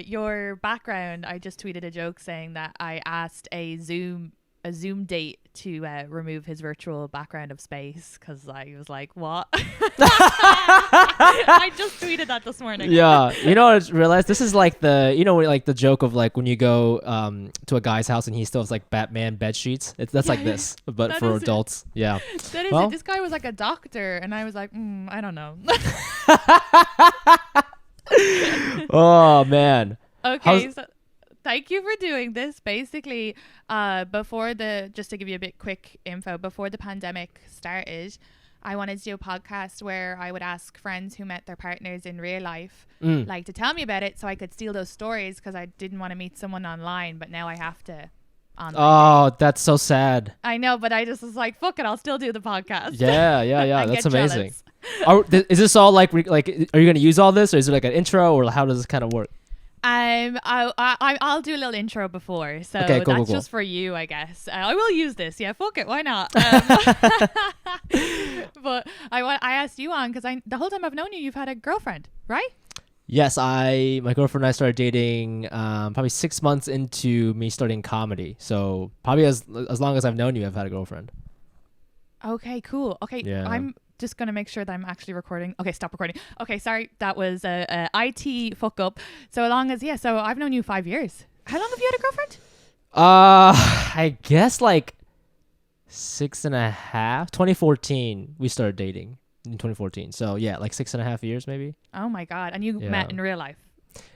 your background, I just tweeted a joke saying that I asked a Zoom date to remove his virtual background of space because I was like, what? I just tweeted that this morning. Yeah, you know, I just realized this is like like the joke of like when you go to a guy's house and he still has like Batman bed sheets. That's like this, but That for is adults. Yeah. That is Well, it. This guy was like a doctor, and I was like, I don't know. oh man. Okay, so thank you for doing this. Basically, just to give you a bit quick info, before the pandemic started, I wanted to do a podcast where I would ask friends who met their partners in real life, like to tell me about it, so I could steal those stories because I didn't want to meet someone online, but now I have to. Online. Oh, that's so sad. I know, but I just was like, fuck it, I'll still do the podcast. Yeah. That's amazing. Is this all like are you gonna use all this, or is it like an intro, or how does this kind of work? I'll do a little intro before, so okay, cool, that's cool. just for you, I guess. I will use this. Yeah, fuck it, why not? But I asked you on because the whole time I've known you, you've had a girlfriend, right? Yes, my girlfriend and I started dating probably 6 months into me starting comedy. So probably as long as I've known you, I've had a girlfriend. Okay, cool. Okay, yeah. I'm just gonna make sure that I'm actually recording. Okay, stop recording. Okay, sorry, that was a IT fuck up. So so I've known you 5 years. How long have you had a girlfriend? I guess like 6.5. 2014, we started dating in 2014. So yeah, like 6.5 years maybe. Oh my god! And you met in real life?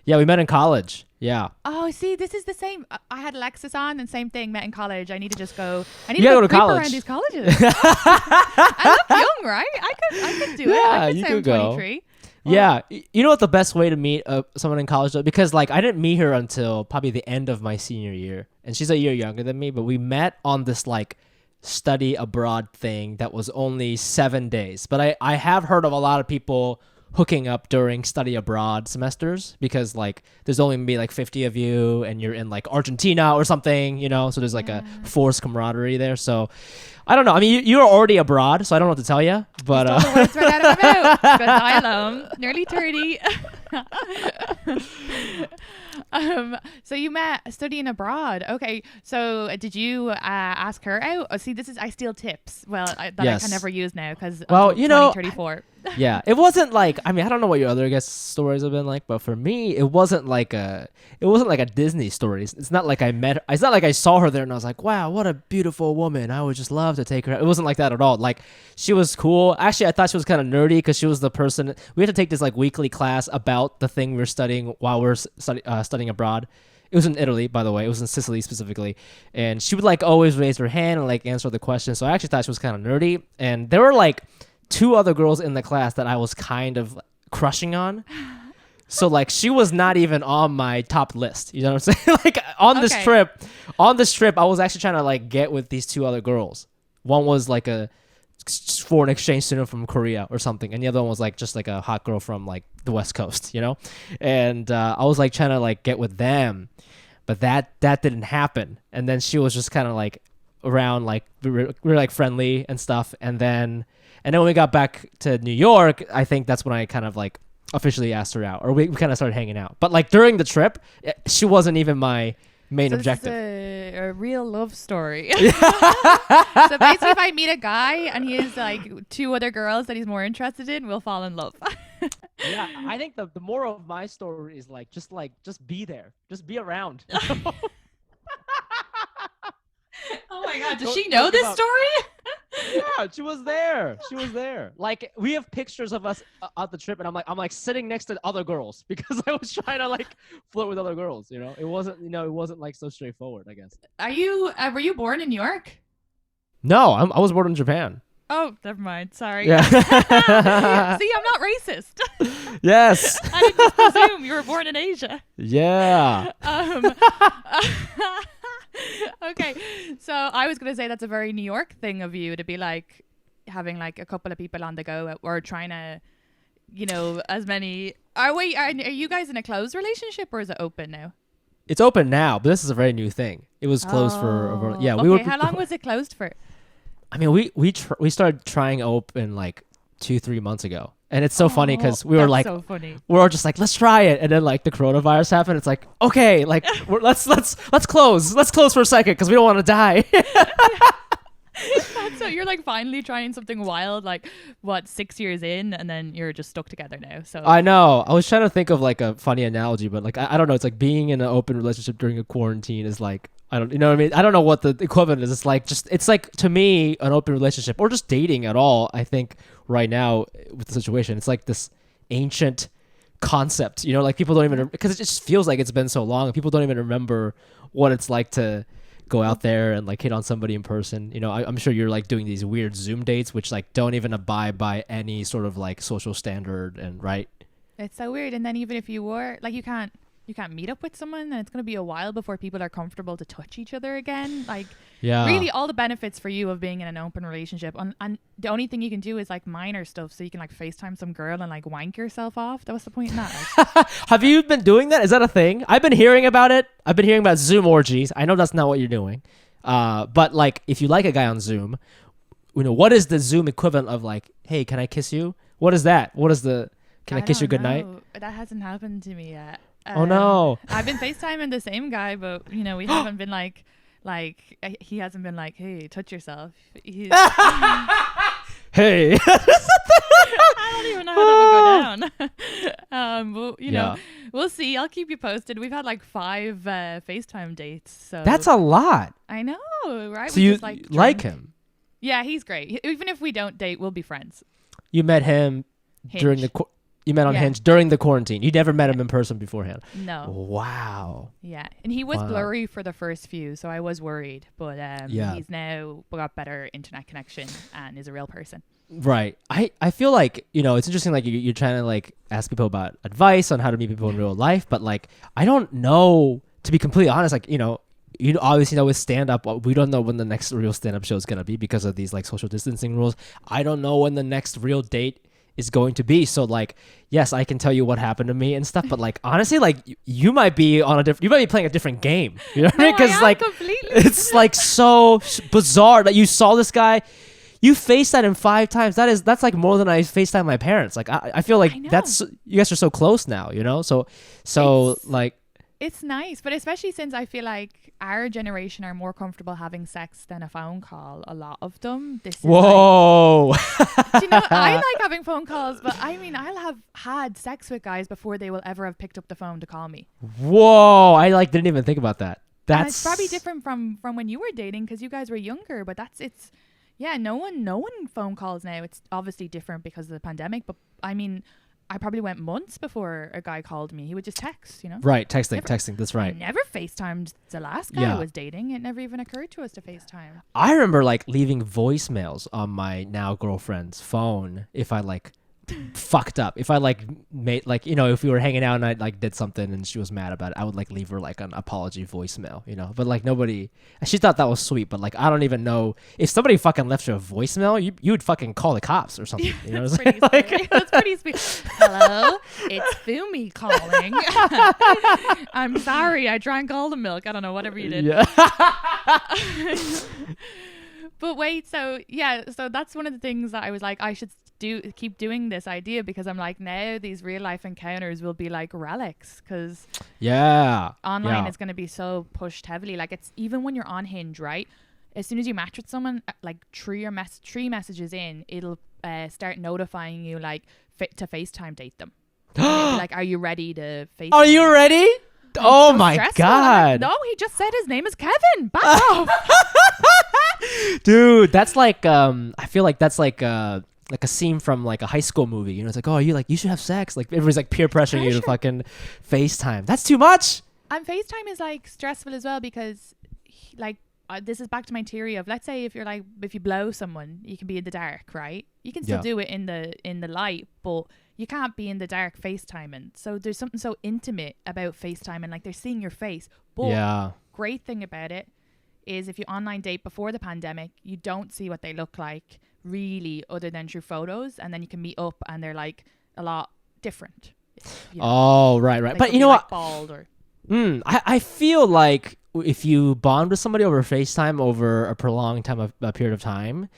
Yeah, we met in college. Yeah. Oh, see, this is the same. I had Alexis on, and same thing. Met in college. I need to just go. I need to go to college around these colleges. I look young, right? I could do it. I could you say I'm could go. 23. Yeah, you know what the best way to meet someone in college though? Because like I didn't meet her until probably the end of my senior year, and she's a year younger than me. But we met on this like study abroad thing that was only 7 days. But I have heard of a lot of people hooking up during study abroad semesters because like there's only maybe like 50 of you and you're in like Argentina or something, you know, so there's like a forced camaraderie there. So I don't know. I mean, you're already abroad, so I don't know what to tell you, but Stole the words right out of my mouth. Because I alone, nearly 30. So you met studying abroad. Okay, so did you ask her out? Oh, see, I steal tips. Well, that I can never use now because you know, 2034. Yeah, it wasn't like, I mean, I don't know what your other guest stories have been like, but for me, it wasn't like a Disney story. It's not like I met her. It's not like I saw her there and I was like, wow, what a beautiful woman. I would just love to take her out. It wasn't like that at all. Like, she was cool. Actually, I thought she was kind of nerdy because she was the person. We had to take this like weekly class about the thing we are studying while we're studying abroad. It was in Italy, by the way. It was in Sicily specifically. And she would like always raise her hand and like answer the questions. So I actually thought she was kind of nerdy. And there were like 2 other girls in the class that I was kind of crushing on. So like she was not even on my top list. You know what I'm saying? Like on this trip, I was actually trying to like get with these 2 other girls. One was like a foreign exchange student from Korea or something, and the other one was like just like a hot girl from like the West Coast, you know? And I was like trying to like get with them, but that didn't happen. And then she was just kind of like around, like we were like friendly and stuff, and then when we got back to New York, I think that's when I kind of like officially asked her out, or we kind of started hanging out. But like during the trip, she wasn't even my main objective. This is a real love story. So basically, if I meet a guy and he has like 2 other girls that he's more interested in, we'll fall in love. Yeah, I think the moral of my story is just be there, just be around. Oh my god, does she know this story? Yeah, she was there. Like, we have pictures of us at the trip, and I'm like sitting next to other girls because I was trying to like flirt with other girls. You know, it wasn't like so straightforward, I guess. Were you born in New York? No, I was born in Japan. Oh, never mind. Sorry. Yeah. See, I'm not racist. Yes. I didn't just assume you were born in Asia. Yeah. Okay, so I was gonna say that's a very New York thing of you to be like having like a couple of people on the go or trying to, you know, as many. Are you guys in a closed relationship or is it open now? It's open now, but this is a very new thing. It was closed for Okay, we were. How long was it closed for? I mean, we started trying open like 2-3 months ago. And it's so funny because we were that's like, so funny. we're all just like, let's try it. And then like the coronavirus happened. It's like, okay, like let's close. Let's close for a second because we don't want to die. So you're like finally trying something wild, like what, 6 years in, and then you're just stuck together now. So I know. I was trying to think of like a funny analogy, but like I don't know. It's like being in an open relationship during a quarantine is like, I don't, you know what I mean? I don't know what the equivalent is. It's like it's like to me an open relationship or just dating at all. I think right now with the situation, it's like this ancient concept. You know, like people don't even, because it just feels like it's been so long, and people don't even remember what it's like to go out there and like hit on somebody in person. You know, I'm sure you're like doing these weird Zoom dates which like don't even abide by any sort of like social standard, and right. it's so weird. And then even if you were like, you can't meet up with someone, and it's going to be a while before people are comfortable to touch each other again. Like, Yeah, really all the benefits for you of being in an open relationship, and the only thing you can do is like minor stuff, so you can like FaceTime some girl and like wank yourself off. That was the point in that. Like, have you been doing that? Is that a thing? I've been hearing about it. I've been hearing about Zoom orgies. I know that's not what you're doing, but like if you like a guy on Zoom, you know, what is the Zoom equivalent of like, hey, can I kiss you? What is that? What is the, can I kiss you don't goodnight? know. That hasn't happened to me yet. Oh no. I've been FaceTiming the same guy, but you know, we haven't been like he hasn't been like, hey, touch yourself. He's, Hey. I don't even know how that would go down. But you know, we'll see. I'll keep you posted. We've had like 5 FaceTime dates, so That's a lot. I know, right? So We you just, like drink. him? Yeah, he's great. Even if we don't date, we'll be friends. You met him during Hinge. you met on Yeah. Hinge during the quarantine. You never met him in person beforehand. No. Wow. Yeah, and he was Wow. blurry for the first few, so I was worried. But Yeah. he's now got better internet connection and is a real person. Right. I feel like, you know, it's interesting, like you're trying to like ask people about advice on how to meet people in real life, but like I don't know, to be completely honest, like, you know, you obviously know with stand-up, we don't know when the next real stand-up show is going to be because of these like social distancing rules. I don't know when the next real date is going to be. So like, yes, I can tell you what happened to me and stuff, but like honestly, like you might be on you might be playing a different game. You know what I mean? Because like completely. it's like so bizarre that you saw this guy. You FaceTime him 5 times. That's like more than I FaceTime my parents. Like I feel like I know. that's, you guys are so close now, you know? So It's- like, It's nice, but especially since I feel like our generation are more comfortable having sex than a phone call. A lot of them. This is whoa. Like, do you know, I like having phone calls, but I mean, I'll have had sex with guys before they will ever have picked up the phone to call me. Whoa. I like didn't even think about that. And That's it's probably different from when you were dating because you guys were younger, but yeah, no one phone calls now. It's obviously different because of the pandemic, but I mean, I probably went months before a guy called me. He would just text, you know? right. Texting. Never- That's I right. never FaceTimed the last guy Yeah. I was dating. It never even occurred to us to FaceTime. I remember like leaving voicemails on my now girlfriend's phone if I like fucked up. If I like made like, you know, if we were hanging out and I like did something and she was mad about it, I would like leave her like an apology voicemail, you know. But like nobody, she thought that was sweet, but like I don't even know if somebody fucking left you a voicemail, you would fucking call the cops or something. You know That's what I'm pretty saying? scary. That's pretty sweet. Hello, it's Fumi calling. I'm sorry, I drank all the milk. I don't know, whatever you did. Yeah. But wait, so that's one of the things that I was like, I should keep doing this idea, because I'm like, now these real life encounters will be like relics, because Yeah. online Yeah. is going to be so pushed heavily. Like, it's even when you're on Hinge, right? As soon as you match with someone, like three messages in, it'll start notifying you like to FaceTime date them. And it'll be like, are you ready to FaceTime? Are you ready? I'm Oh so my stressful. I'm God. like, no, he just said his name is Kevin. Back off. Dude, that's like I feel like that's like a scene from like a high school movie. You know, it's like, oh, you should have sex. Like everybody's like peer pressuring you to fucking FaceTime. That's too much. And FaceTime is like stressful as well, because this is back to my theory of, let's say if you blow someone, you can be in the dark, right? You can still Yeah. do it in the light, but you can't be in the dark FaceTiming. So there's something so intimate about FaceTiming, like they're seeing your face. But Yeah. great thing about it is, if you online date before the pandemic, you don't see what they look like really, other than through photos, and then you can meet up and they're like a lot different. You know? Oh, right. They But could you be, know like, what? bald or I feel like if you bond with somebody over FaceTime over a prolonged a period of time,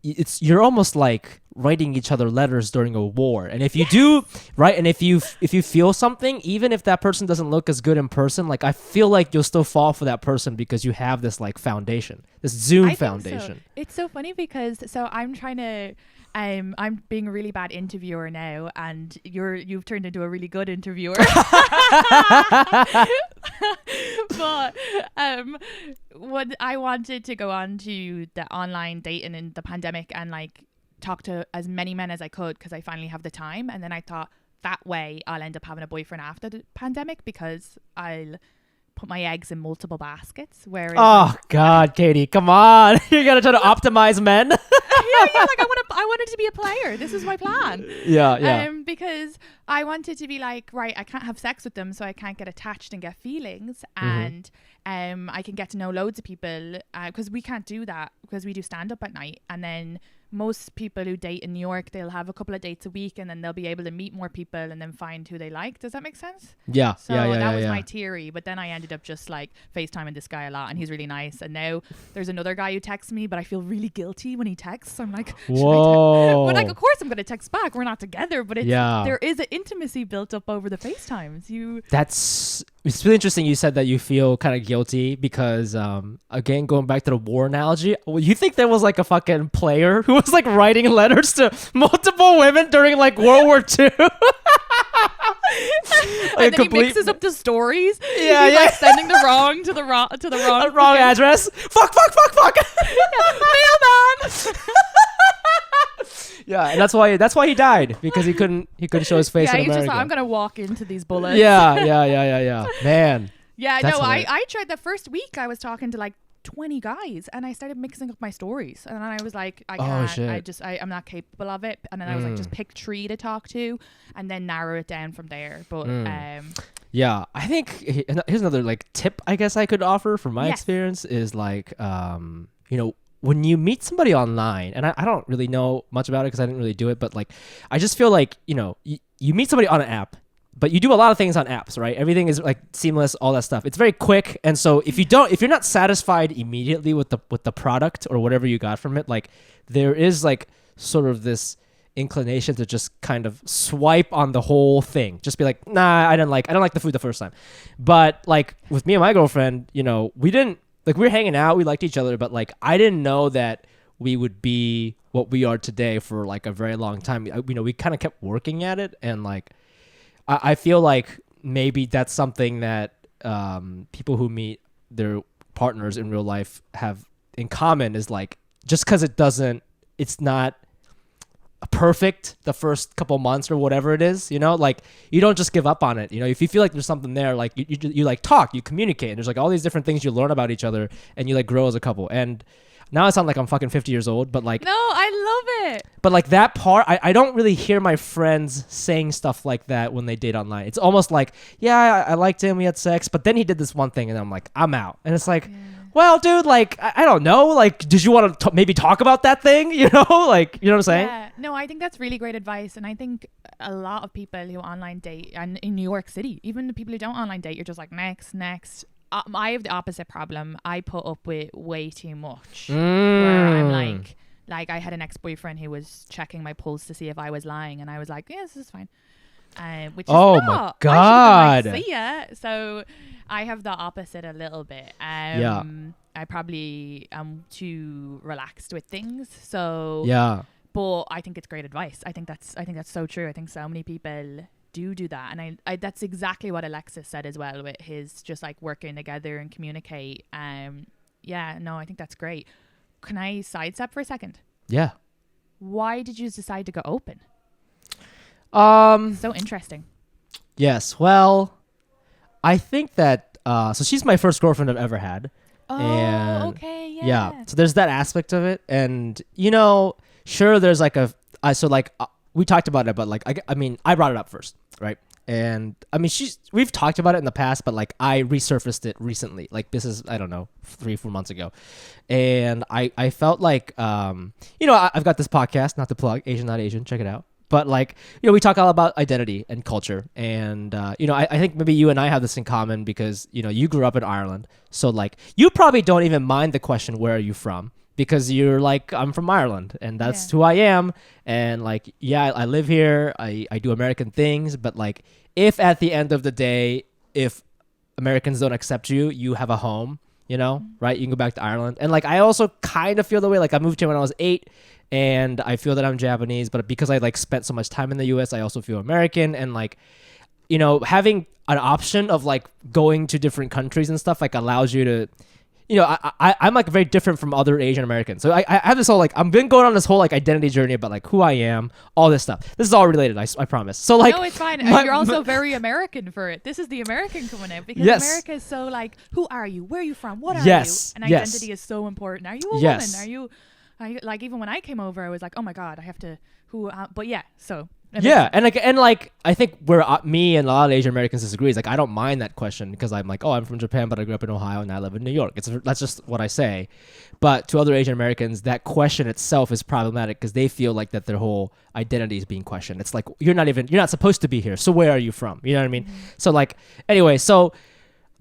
you're almost like writing each other letters during a war. And if you do, right, and if you feel something, even if that person doesn't look as good in person, like I feel like you'll still fall for that person because you have this like foundation, this Zoom foundation. So. It's so funny because I'm trying to. I'm being a really bad interviewer now, and you've turned into a really good interviewer. But what I wanted to go on to the online dating in the pandemic and like talk to as many men as I could because I finally have the time, and then I thought that way I'll end up having a boyfriend after the pandemic because I'll put my eggs in multiple baskets. Whereas God, Katie, come on. You're gonna try to optimize men. Like I wanted to be a player. This is my plan. Yeah. Because I wanted to be like, right, I can't have sex with them, so I can't get attached and get feelings, and I can get to know loads of people because we can't do that because we do stand up at night, and then most people who date in New York, they'll have a couple of dates a week and then they'll be able to meet more people and then find who they like. Does that make sense? Yeah. So that was my theory. But then I ended up just like FaceTiming this guy a lot and he's really nice. And now there's another guy who texts me, but I feel really guilty when he texts. I'm like, whoa. But like, of course I'm going to text back. We're not together, but there is an intimacy built up over the FaceTimes. It's really interesting you said that you feel kind of guilty because, again, going back to the war analogy, you think there was like a fucking player who was like writing letters to multiple women during like World War II? And then he mixes up the stories. He's like sending the wrong to the wrong address. Fuck. Mailman. Yeah, and that's why he died because he couldn't show his face in America. He's just like, I'm gonna walk into these bullets. Yeah. Man. Yeah, no, I tried the first week. I was talking to like 20 guys, and I started mixing up my stories, and then I was like, I can't. I'm not capable of it. And then I was like, just pick 3 to talk to, and then narrow it down from there. But yeah, I think here's another like tip I guess I could offer from my experience is like when you meet somebody online, and I don't really know much about it because I didn't really do it, but like I just feel like you meet somebody on an app, but you do a lot of things on apps, right? Everything is like seamless, all that stuff. It's very quick, and so if you're not satisfied immediately with the product or whatever you got from it, like there is like sort of this inclination to just kind of swipe on the whole thing, just be like, nah, I don't like the food the first time. But like with me and my girlfriend, we didn't. Like we were hanging out, we liked each other, but like I didn't know that we would be what we are today for like a very long time. We kind of kept working at it, and like I feel like maybe that's something that people who meet their partners in real life have in common is like just because it's not perfect the first couple months or whatever it is, like you don't just give up on it. If you feel like there's something there, like you like talk, you communicate, and there's like all these different things you learn about each other, and you like grow as a couple. And now I sound like I'm fucking 50 years old, but like no, I love it. But like that part, I don't really hear my friends saying stuff like that when they date online. It's almost like, yeah, I liked him, we had sex, but then he did this one thing, and I'm like, I'm out. And it's like, well, dude, like, I don't know. Like, did you want to maybe talk about that thing? Like, you know what I'm saying? Yeah. No, I think that's really great advice. And I think a lot of people who online date, and in New York City, even the people who don't online date, you're just like, next. I have the opposite problem. I put up with way too much. Where I'm like I had an ex-boyfriend who was checking my pulse to see if I was lying. And I was like, yeah, this is fine. Which is not. My God. I like, see ya. So I have the opposite a little bit. I probably am too relaxed with things. So yeah. But I think it's great advice. I think that's so true. I think so many people do that, and I that's exactly what Alexis said as well with his just like working together and communicate. I think that's great. Can I sidestep for a second? Yeah. Why did you decide to go open? So interesting. Yes. Well, I think that so she's my first girlfriend I've ever had. Oh, and okay, yeah. So there's that aspect of it, and sure, there's like we talked about it, but like I brought it up first, right? And I mean, we've talked about it in the past, but like I resurfaced it recently. Like this is, I don't know, 3-4 months ago. And I felt like, I've got this podcast, not to plug, Asian Not Asian, check it out. But like, we talk all about identity and culture, and I think maybe you and I have this in common because you grew up in Ireland, so like you probably don't even mind the question, where are you from? Because you're like, I'm from Ireland, and that's who I am, and like, yeah, I live here, I do American things, but like, if at the end of the day, if Americans don't accept you, you have a home, right? You can go back to Ireland. And like, I also kind of feel the way, like I moved here when I was 8, and I feel that I'm Japanese, but because I like spent so much time in the US, I also feel American. And like, having an option of like going to different countries and stuff like allows you to, I'm like very different from other Asian Americans. So I have this whole like, I've been going on this whole like identity journey about like who I am, all this stuff. This is all related, I promise. So like, no, it's fine. You're also very American for it. This is the American coming out because America is so like, who are you? Where are you from? What are you? And identity is so important. Are you a woman? Are you like, even when I came over, I was like, oh my God, I have to, but yeah, so. And like I think where me and a lot of Asian Americans disagree is like I don't mind that question because I'm like, oh, I'm from Japan, but I grew up in Ohio and I live in New York. That's just what I say. But to other Asian Americans, that question itself is problematic because they feel like that their whole identity is being questioned. It's like you're not supposed to be here. So where are you from? You know what I mean? Mm-hmm. So like anyway, so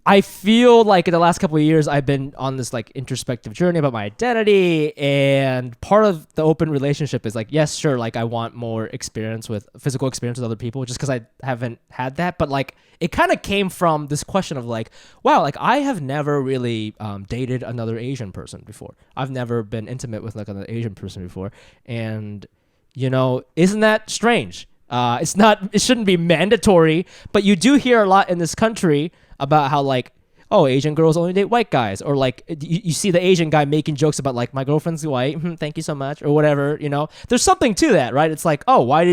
I feel like in the last couple of years, I've been on this like introspective journey about my identity, and part of the open relationship is like, yes, sure, like I want more physical experience with other people, just because I haven't had that. But like, it kind of came from this question of like, wow, like I have never really dated another Asian person before. I've never been intimate with like another Asian person before, and isn't that strange? It shouldn't be mandatory, but you do hear a lot in this country about how like, oh, Asian girls only date white guys, or like you see the Asian guy making jokes about like, my girlfriend's white, thank you so much, or whatever. There's something to that, right? It's like, oh, why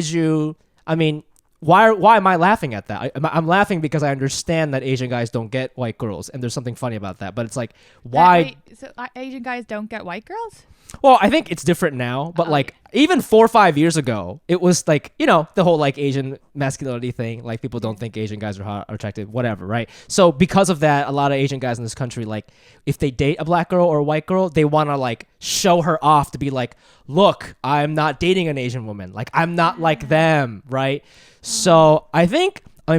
am I laughing at that? I'm laughing because I understand that Asian guys don't get white girls, and there's something funny about that. But it's like, why? So Asian guys don't get white girls? Well, I think it's different now, but like even 4 or 5 years ago, it was like, the whole like Asian masculinity thing. Like people don't think Asian guys are hot or attractive, whatever, right? So because of that, a lot of Asian guys in this country, like if they date a black girl or a white girl, they want to like show her off to be like, look, I'm not dating an Asian woman. Like I'm not like them, right? So I mean,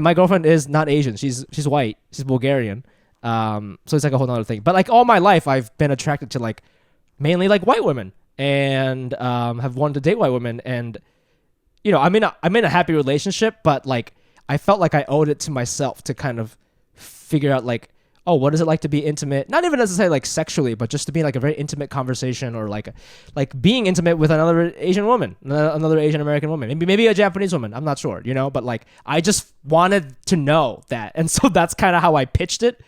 my girlfriend is not Asian. She's white. She's Bulgarian. So it's like a whole nother thing. But like all my life, I've been attracted to like mainly like white women, and have wanted to date white women. And I'm in a happy relationship, but like I felt like I owed it to myself to kind of figure out like, oh, what is it like to be intimate? Not even necessarily like sexually, but just to be like a very intimate conversation, or like being intimate with another Asian woman, another Asian American woman, maybe a Japanese woman. I'm not sure, but like I just wanted to know that, and so that's kind of how I pitched it.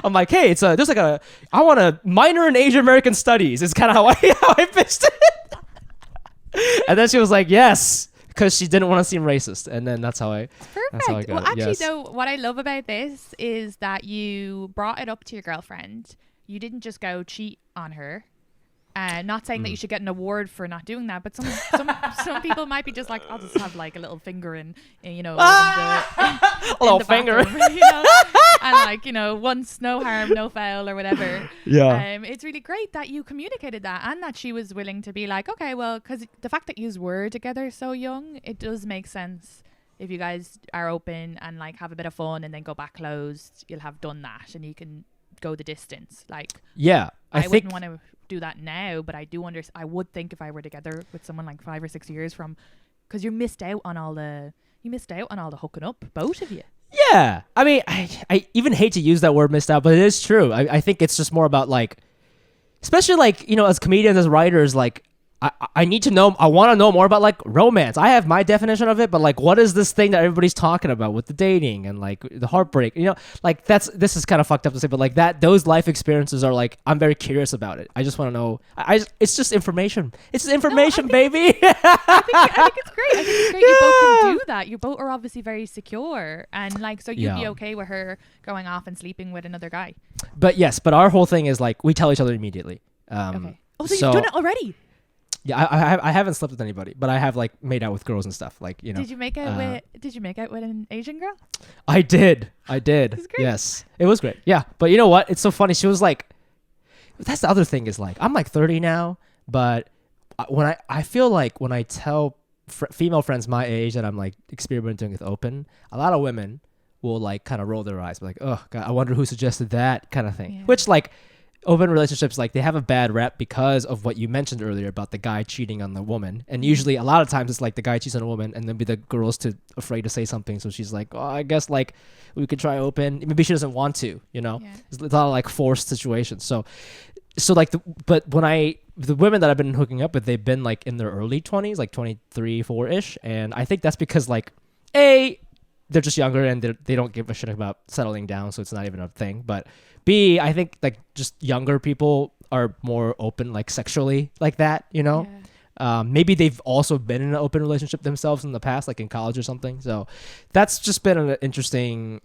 I'm like, hey, I want a minor in Asian American studies. It's kind of how I pitched it. And then she was like, yes. Because she didn't want to seem racist, and then that's how I. Perfect. That's how I got well, it. Actually, yes. though, what I love about this is that you brought it up to your girlfriend. You didn't just go cheat on her. Not saying that you should get an award for not doing that, but some people might be just like, I'll just have like a little finger in the a little finger, and like once no harm, no foul, or whatever. Yeah. It's really great that you communicated that, and that she was willing to be like, okay, well, because the fact that you were together so young, it does make sense. If you guys are open and like have a bit of fun and then go back closed, you'll have done that, and you can go the distance. Like, yeah, I wouldn't want to do that now, but I do I would think if I were together with someone like 5 or 6 years from, because you missed out on all the hooking up, both of you. Yeah, I mean, I even hate to use that word missed out, but it is true. I think it's just more about like, especially like as comedians, as writers, like I need to know, I want to know more about like romance. I have my definition of it, but like what is this thing that everybody's talking about with the dating and like the heartbreak, like this is kind of fucked up to say, but like those life experiences are like, I'm very curious about it. I just want to know. It's just information. It's just information, baby. I think it's great. I think it's great you both can do that. You both are obviously very secure, and like, so you'd be okay with her going off and sleeping with another guy. But our whole thing is like, we tell each other immediately. Okay. Oh, so you've done it already? Yeah, I haven't slept with anybody, but I have like made out with girls and stuff. Like, Did you make out with an Asian girl? I did. It was great. Yes, it was great. Yeah, but you know what? It's so funny. She was like, that's the other thing is like, I'm like 30 now, but I feel like when I tell female friends my age that I'm like experimenting with open, a lot of women will like kind of roll their eyes, like, oh God, I wonder who suggested that kind of thing. Yeah. Which like open relationships, like they have a bad rep because of what you mentioned earlier about the guy cheating on the woman. And usually a lot of times it's like the guy cheats on a woman and then be the girl's too afraid to say something. So she's like, oh, I guess like we could try open. Maybe she doesn't want to, you know? Yeah. It's a lot of like forced situations. So like, the women that I've been hooking up with, they've been like in their early 20s, like 23, 4-ish. And I think that's because like, they're just younger and they don't give a shit about settling down. So it's not even a thing. But B, I think like just younger people are more open, like sexually like that, you know? Yeah. Maybe they've also been in an open relationship themselves in the past, like in college or something. So that's just been an interesting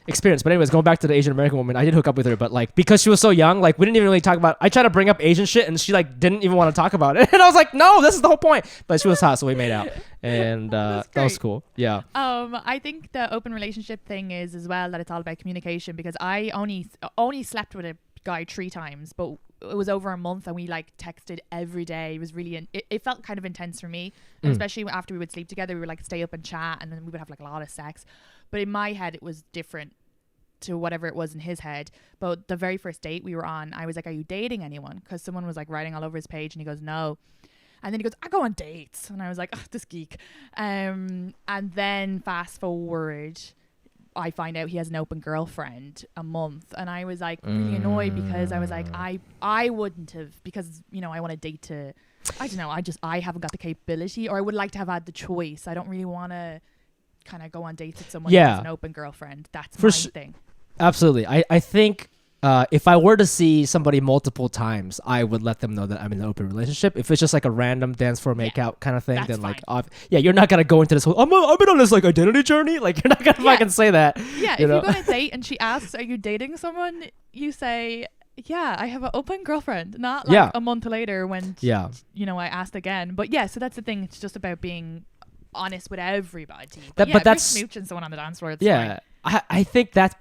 experience. But anyways, going back to the Asian American woman, I did hook up with her, but like because she was so young, like we didn't even really talk about. I tried to bring up Asian shit, and she like didn't even want to talk about it. And I was like, no, this is the whole point. But she was hot, so we made out, and that was cool. Yeah. I think the open relationship thing is as well that it's all about communication, because I only slept with a guy 3 times, but it was over a month and we like texted every day. It was really it felt kind of intense for me, and especially after we would sleep together, we would like stay up and chat, and then we would have like a lot of sex. But in my head it was different to whatever it was in his head. But the very first date we were on, I was like, are you dating anyone? Because someone was like writing all over his page, and he goes, no. And then he goes, I go on dates. And I was like, oh, this geek. And then fast forward, I find out he has an open girlfriend a month, and I was like really annoyed, because I was like, I wouldn't have, because you know I want to date to, I don't know, I haven't got the capability, or I would like to have had the choice. I don't really want to kind of go on dates with someone who has an open girlfriend. That's my thing. Absolutely. I think if I were to see somebody multiple times, I would let them know that I'm in an open relationship. If it's just like a random dance floor makeout kind of thing, then like, you're not gonna go into this whole I've been on this like identity journey. Like you're not gonna fucking say that. Yeah, if you go on a date and she asks, "Are you dating someone?" you say, "Yeah, I have an open girlfriend." Not like a month later when you know I asked again. But yeah, so that's the thing. It's just about being honest with everybody. But that's smooching someone on the dance floor. It's fine. I think that's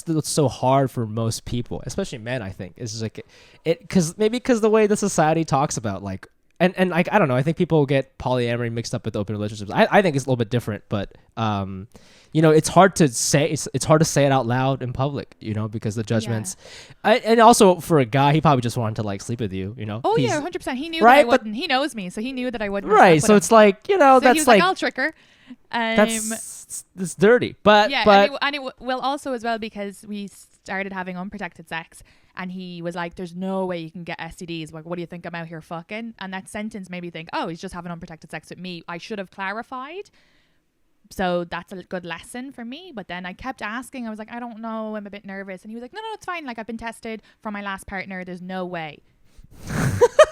what's so hard for most people, especially men. I think is like because the way the society talks about like and like I don't know. I think people get polyamory mixed up with open relationships. I think it's a little bit different, but you know, it's hard to say. It's hard to say it out loud in public, you know, because the judgments. And also for a guy, he probably just wanted to like sleep with you, you know. Oh yeah, 100%. He knew that I wouldn't. He knows me, so he knew that I wouldn't. Right. So it's like, you know, so that's he was like I'll trick her. That's dirty, but and it will also as well, because we started having unprotected sex, and he was like, "There's no way you can get STDs. Like, what do you think I'm out here fucking?" And that sentence made me think, "Oh, he's just having unprotected sex with me. I should have clarified." So that's a good lesson for me. But then I kept asking. I was like, "I don't know. I'm a bit nervous." And he was like, "No, it's fine. Like, I've been tested from my last partner. There's no way."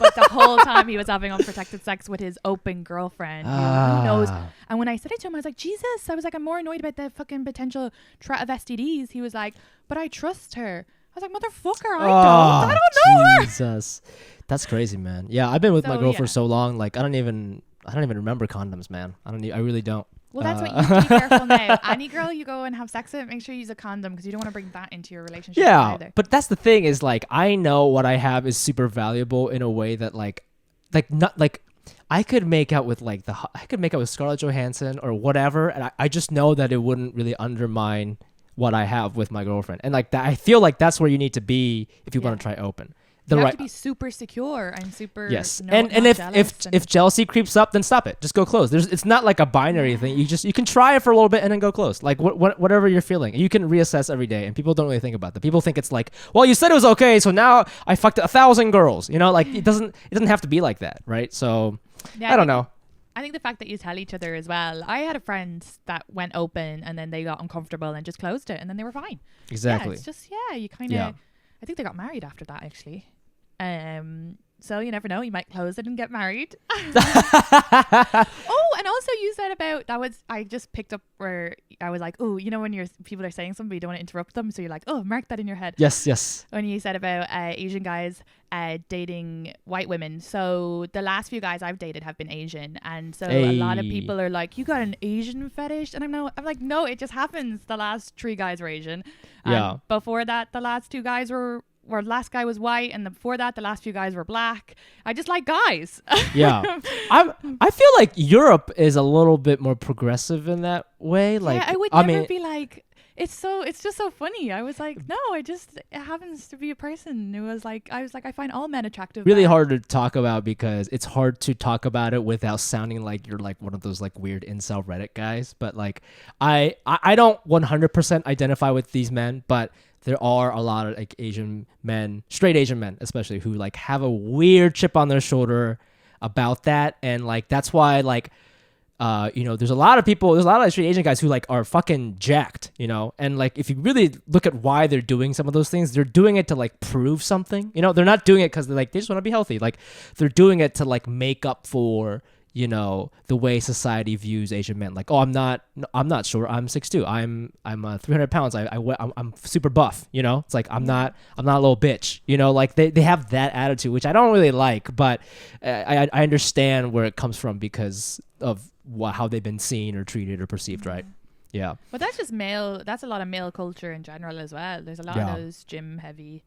But the whole time he was having unprotected sex with his open girlfriend. Who knows? And when I said it to him, I was like, Jesus. I was like, I'm more annoyed about the fucking potential threat of STDs. He was like, but I trust her. I was like, motherfucker, I don't know her. Jesus. That's crazy, man. Yeah, I've been with my girl for so long. Like, I don't even remember condoms, man. I really don't. Well, that's what you have to be careful now. Any girl you go and have sex with, make sure you use a condom, because you don't want to bring that into your relationship either. But that's the thing is, like, I know what I have is super valuable in a way that, like not like I could make out with Scarlett Johansson or whatever, and I just know that it wouldn't really undermine what I have with my girlfriend. And like that, I feel like that's where you need to be if you want to try open. You have to be super secure and super and if jealousy creeps up, then stop it. Just go close. It's not like a binary thing. You can try it for a little bit and then go close. Like whatever you're feeling, you can reassess every day. And people don't really think about that. People think it's like, well, you said it was okay, so now I fucked 1,000 girls. You know, like it doesn't have to be like that, right? So I don't know. I think the fact that you tell each other as well. I had a friend that went open and then they got uncomfortable and just closed it, and then they were fine. Exactly. Yeah, it's just you kind of. I think they got married after that, actually. So you never know, you might close it and get married. Oh, and also you said about I just picked up where I was like, oh, you know, when people are saying something, you don't want to interrupt them, so you're like, oh, mark that in your head. Yes. When you said about Asian guys dating white women, so the last few guys I've dated have been Asian, and so a lot of people are like, you got an Asian fetish, and I'm like, no, it just happens. The last 3 guys were Asian. Before that, the last 2 guys were or last guy was white, and before that, the last few guys were black. I just like guys. Yeah. I feel like Europe is a little bit more progressive in that way. Like, yeah, I would never be like, it's just so funny. I was like, no, it happens to be a person who was like, I find all men attractive. Really hard to talk about because it's hard to talk about it without sounding like you're like one of those like weird incel Reddit guys. But like, I don't 100% identify with these men, but there are a lot of like Asian men, straight Asian men especially, who like have a weird chip on their shoulder about that. And like, that's why like, there's a lot of straight Asian guys who like are fucking jacked, and like if you really look at why they're doing some of those things, they're doing it to like prove something. They're not doing it because they just want to be healthy. Like they're doing it to like make up for the way society views Asian men. Like, oh, I'm not short. I'm 6'2". I'm 300 pounds. I'm super buff. It's like I'm not a little bitch. Like they have that attitude, which I don't really like, but I understand where it comes from because of how they've been seen or treated or perceived, right? Yeah. But that's just male. That's a lot of male culture in general as well. There's a lot of those gym heavy.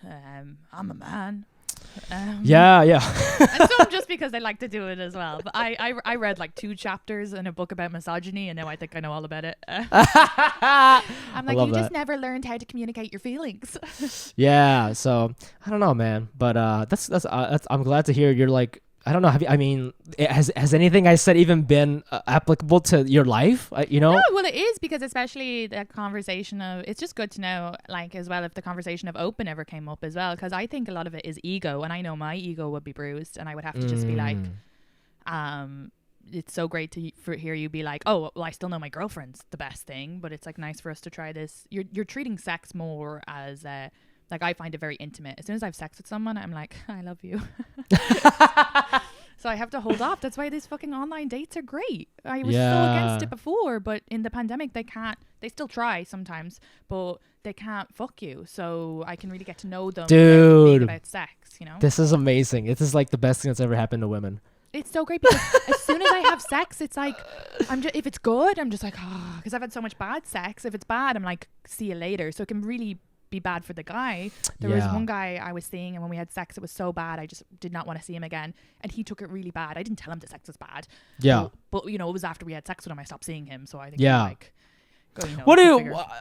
I'm a man. Yeah. And some just because they like to do it as well. But I read like 2 chapters in a book about misogyny, and now I think I know all about it. I'm like, you just never learned how to communicate your feelings. Yeah. So I don't know, man. But that's I'm glad to hear you're like. I don't know. Has anything I said even been applicable to your life? No, well, it is because especially the conversation of, it's just good to know, like, as well, if the conversation of open ever came up as well, because I think a lot of it is ego, and I know my ego would be bruised, and I would have to just be like, it's so great to hear you be like, oh, well, I still know my girlfriend's the best thing, but it's like nice for us to try this. You're treating sex more as like, I find it very intimate. As soon as I have sex with someone, I'm like, I love you. So I have to hold off. That's why these fucking online dates are great. I was so against it before, but in the pandemic, they still try sometimes, but they can't fuck you. So I can really get to know them. Dude. About sex, This is amazing. This is like the best thing that's ever happened to women. It's so great because as soon as I have sex, it's like, if it's good, I'm just like, because I've had so much bad sex. If it's bad, I'm like, see you later. So it can really be bad for the guy. There was one guy I was seeing, and when we had sex, it was so bad I just did not want to see him again, and he took it really bad. I didn't tell him the sex was bad. But it was after we had sex with him I stopped seeing him. So I think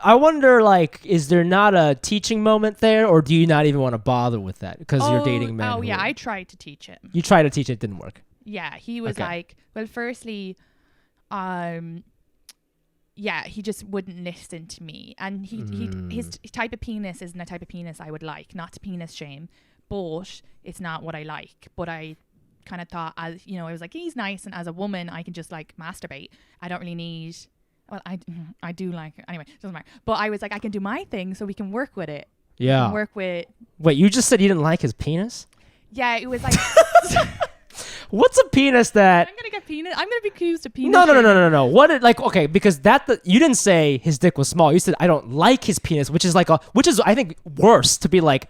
I wonder, like, is there not a teaching moment there, or do you not even want to bother with that because you're dating men? I tried to teach him. You tried to teach it, didn't work. Yeah, he was like, well, firstly, he just wouldn't listen to me, and his type of penis isn't a type of penis I would like. Not to penis shame, but it's not what I like. But I kind of thought, as I was like, he's nice, and as a woman, I can just like masturbate. I don't really need. Well, I do like it. Anyway, doesn't matter. But I was like, I can do my thing, so we can work with it. Yeah. Work with. Wait, you just said you didn't like his penis? Yeah, it was like. What's a penis that? I'm gonna be accused of penis. No. What? Okay, because you didn't say his dick was small. You said I don't like his penis, which is I think worse to be like.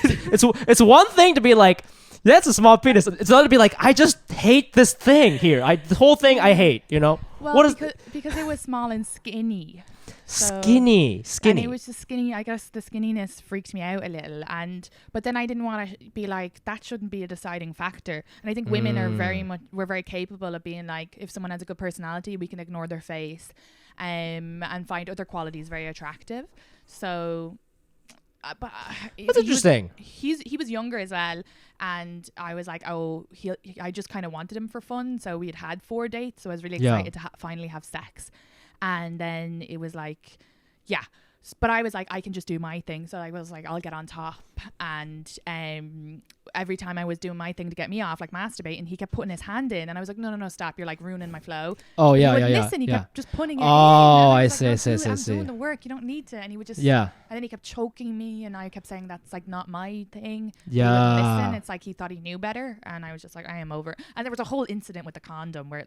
it's one thing to be like, that's a small penis. It's another to be like, I just hate this thing here. The whole thing I hate. Well, because it was small and skinny. Skinny. And it was just skinny. I guess the skinniness freaked me out a little, but then I didn't want to be like, that shouldn't be a deciding factor. And I think women we're very capable of being like, if someone has a good personality, we can ignore their face, and find other qualities very attractive. So, but that's interesting. He was younger as well, and I was like, I just kind of wanted him for fun. So we had 4 dates, so I was really excited to finally have sex. And then it was like, but I was like, I can just do my thing. So I was like, I'll get on top. And every time I was doing my thing to get me off, like masturbating, he kept putting his hand in, and I was like, no, stop, you're like ruining my flow. Oh yeah, listen, he kept just putting it in. Oh, I see. I'm doing the work, you don't need to. And he would just and then he kept choking me, and I kept saying that's like not my thing. Listen, it's like he thought he knew better, and I was just like, I am over. And there was a whole incident with the condom where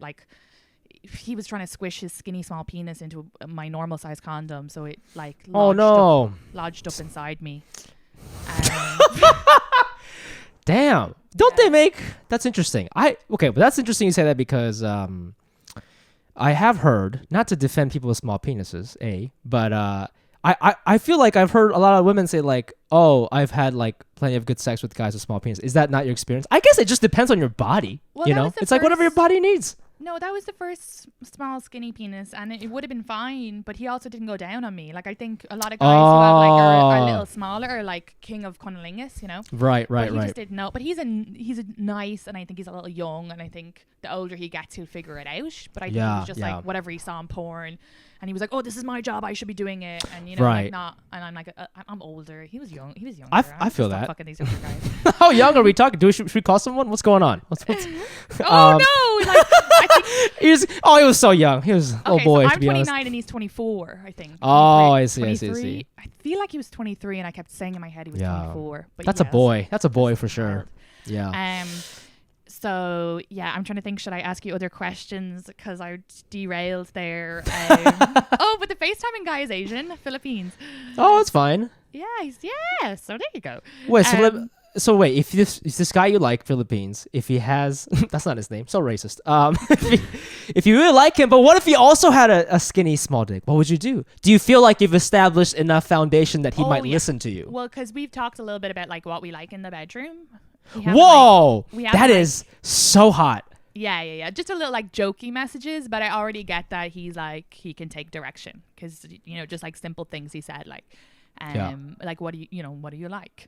he was trying to squish his skinny small penis into my normal size condom, so it like lodged up inside me. Damn. Don't they make? That's interesting. But that's interesting you say that because I have heard, not to defend people with small penises, but I feel like I've heard a lot of women say like, oh, I've had like plenty of good sex with guys with small penis. Is that not your experience? I guess it just depends on your body. Well, you that know, was the it's like whatever your first- body needs. No, that was the first small skinny penis, and it would have been fine. But he also didn't go down on me. Like I think a lot of guys who have like are a little smaller are like king of cunnilingus, you know. Right, But he just didn't know. But he's a nice, and I think he's a little young, and I think the older he gets, he'll figure it out. But I think it was just like whatever he saw in porn, and he was like, "Oh, this is my job. I should be doing it." And you know, like not. And I'm like, I'm older. He was young. He was younger. I feel that. Fucking these younger guys. How young are we talking? Should we call someone? What's going on? What's Oh no! Like, I think, he was so young. He was a little boy. So to I'm be 29 honest. and he's 24. I think. Oh, I see. 23. I feel like he was 23, and I kept saying in my head he was 24. But That's a boy. That's a boy for sure. Wild. Yeah. So yeah, I'm trying to think. Should I ask you other questions? Because I derailed there. Oh, but the FaceTiming guy is Asian, Philippines. Oh, it's fine. Yeah, So there you go. Wait, so wait, if this guy you like, Philippines, if he has that's not his name, so racist. If you really like him, but what if he also had a skinny small dick? What would you do? Do you feel like you've established enough foundation that he might listen to you? Well, because we've talked a little bit about like what we like in the bedroom. Whoa, that is so hot. Yeah. Just a little like jokey messages, but I already get that he's like he can take direction because you know just like simple things he said like. Like what do you like?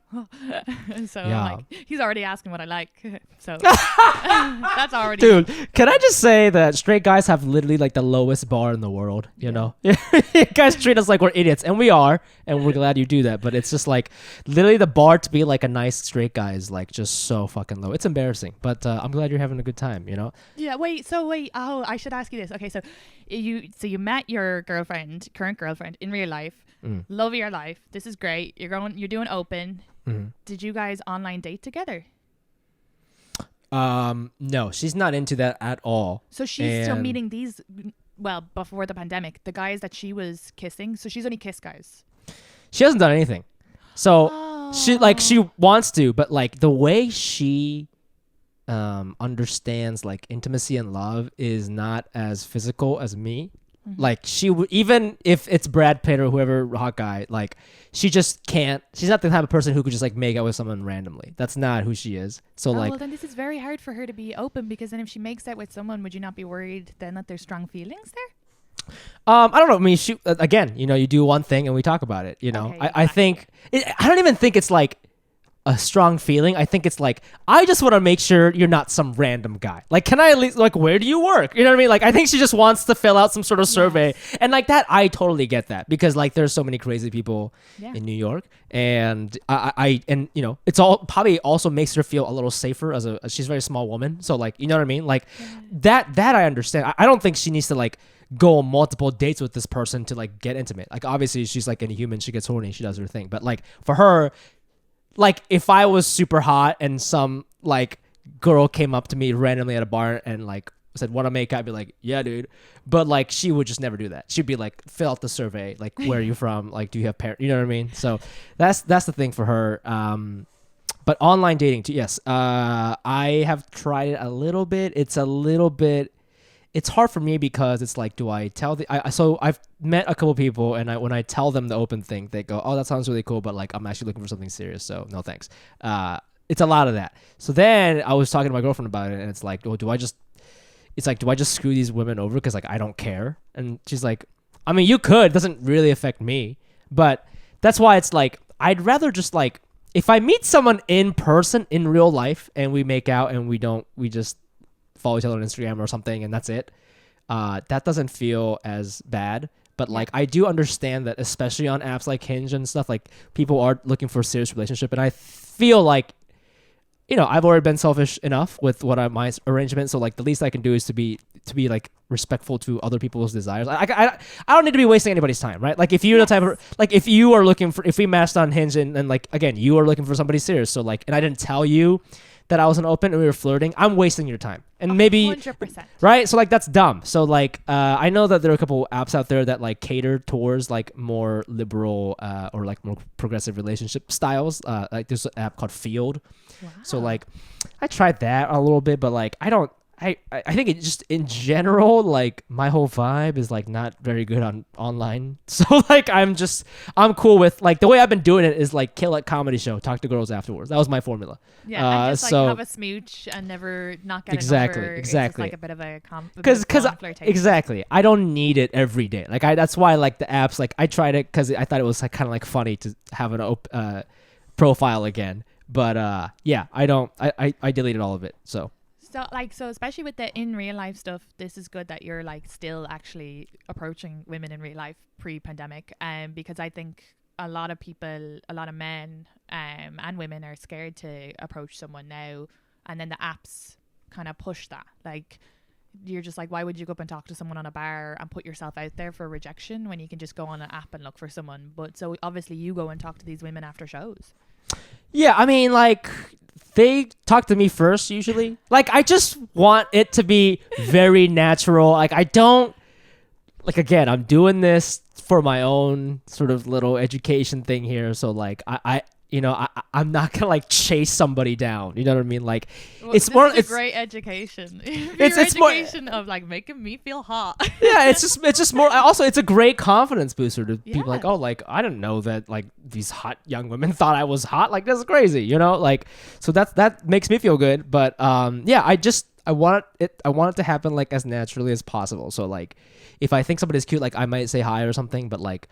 So like he's already asking what I like. So that's already. Dude, can I just say that straight guys have literally like the lowest bar in the world, you know? You guys treat us like we're idiots, and we are, and we're glad you do that, but it's just like literally the bar to be like a nice straight guy is like just so fucking low. It's embarrassing, but I'm glad you're having a good time, you know? Yeah, wait. Oh, I should ask you this. Okay, so you met your current girlfriend in real life. Love of your life. This is great. You're doing open. Did you guys online date together? No, she's not into that at all. So she's still meeting these, well, before the pandemic, the guys that she was kissing. So she's only kissed guys. She hasn't done anything. So she wants to, but like the way she understands like intimacy and love is not as physical as me. Like she would, even if it's Brad Pitt or whoever hot guy, like she just can't. She's not the type of person who could just like make out with someone randomly. That's not who she is. So well, then this is very hard for her to be open because then if she makes out with someone, would you not be worried then that there's strong feelings there? I don't know. I mean, she again, you know, you do one thing and we talk about it. You know, Okay, I think I don't even think it's like a strong feeling. I think it's like, I just want to make sure you're not some random guy. Like, can I at least, like, where do you work? You know what I mean? Like, I think she just wants to fill out some sort of survey. Yes. And like that, I totally get that because like there's so many crazy people in New York, and and you know, it's all probably also makes her feel a little safer as she's a very small woman. So like, you know what I mean? Like that I understand. I don't think she needs to like go on multiple dates with this person to like get intimate. Like obviously she's like any human, she gets horny, she does her thing. But like for her, like if I was super hot and some like girl came up to me randomly at a bar and like said, "Want to make out?" I'd be like, "Yeah, dude." But like she would just never do that. She'd be like, fill out the survey, like where are you from? Like, do you have parents? You know what I mean? So that's the thing for her. But online dating, yes. I have tried it a little bit. It's hard for me because it's like, do I tell so I've met a couple people and when I tell them the open thing, they go, "Oh, that sounds really cool, but like I'm actually looking for something serious, so no thanks." It's a lot of that. So then I was talking to my girlfriend about it, and it's like, do I just screw these women over because like I don't care? And she's like, I mean, you could. It doesn't really affect me, but that's why it's like I'd rather just like if I meet someone in person in real life and we make out and we just follow each other on Instagram or something and that's it. That doesn't feel as bad. But like I do understand that especially on apps like Hinge and stuff, like people are looking for a serious relationship, and I feel like, you know, I've already been selfish enough with my arrangement, so like the least I can do is to be like respectful to other people's desires. I don't need to be wasting anybody's time, right? Like if you're the type of like if you are looking for, if we matched on Hinge and like again you are looking for somebody serious, so like, and I didn't tell you that I wasn't open and we were flirting, I'm wasting your time. And maybe 100%. Right? So like that's dumb. So like I know that there are a couple apps out there that like cater towards like more liberal or like more progressive relationship styles. Like there's an app called Field. Wow. So like I tried that a little bit, but like I don't I think it just in general, like my whole vibe is like not very good on online. So like I'm cool with like the way I've been doing it is like kill at comedy show, talk to girls afterwards. That was my formula. Yeah, and just like so have a smooch and never not get exactly, a number. exactly. It's just like a bit of a because flirtation. exactly, I don't need it every day. Like that's why like the apps. Like I tried it because I thought it was like kind of like funny to have an profile again. But yeah, I don't. I deleted all of it. So. So especially with the in real life stuff, this is good that you're like still actually approaching women in real life pre-pandemic, because I think a lot of people, a lot of men and women are scared to approach someone now, and then the apps kind of push that. Like you're just like, why would you go up and talk to someone on a bar and put yourself out there for rejection when you can just go on an app and look for someone? But so obviously you go and talk to these women after shows. Yeah, I mean, like, they talk to me first, usually. Like, I just want it to be very natural. Like, I don't... Like, again, I'm doing this for my own sort of little education thing here. So, like, I'm not gonna, like, chase somebody down. You know what I mean? Like, well, it's more... It's great education. It's education of, like, making me feel hot. Yeah, it's just more... Also, it's a great confidence booster to people like, oh, like, I didn't know that, like, these hot young women thought I was hot. Like, this is crazy, you know? Like, so that makes me feel good. But, yeah, I want it to happen, like, as naturally as possible. So, like, if I think somebody's cute, like, I might say hi or something, but, like,